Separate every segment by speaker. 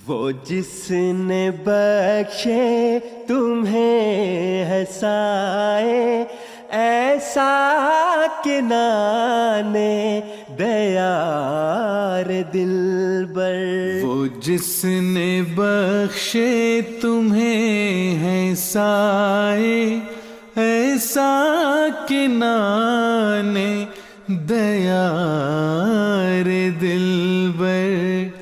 Speaker 1: وہ جس نے بخشے تمہیں ہے سائے ایسا کہ نانے دیار دلبر،
Speaker 2: وہ جس نے بخشے تمہیں ہے سائے ایسا کہ نانے دیار دلبر،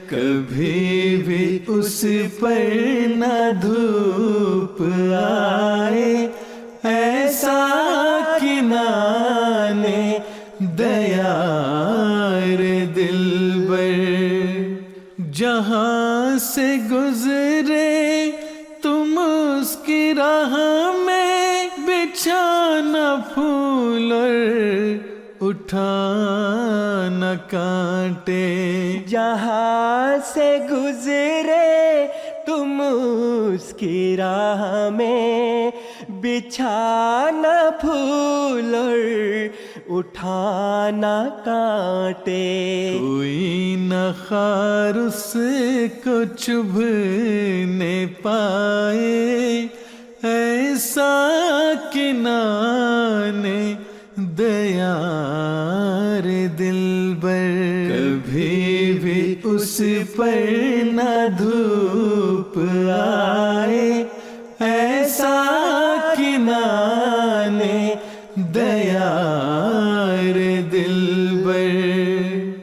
Speaker 2: کبھی بھی اس پر نہ دھوپ آئے ایسا کہ نانے دیار دلبر، جہاں سے گزرے تم اس کی راہ میں بچھانا پھول اور اٹھانا کانٹے،
Speaker 1: جہاں سے گزرے تم اس کی راہ میں بچھانا پھول اور اٹھانا کانٹے،
Speaker 2: کوئی نہ خار اس کو چبھنے پائے ایسا کہ نانے دیار دلبر، کبھی بھی اس پر نہ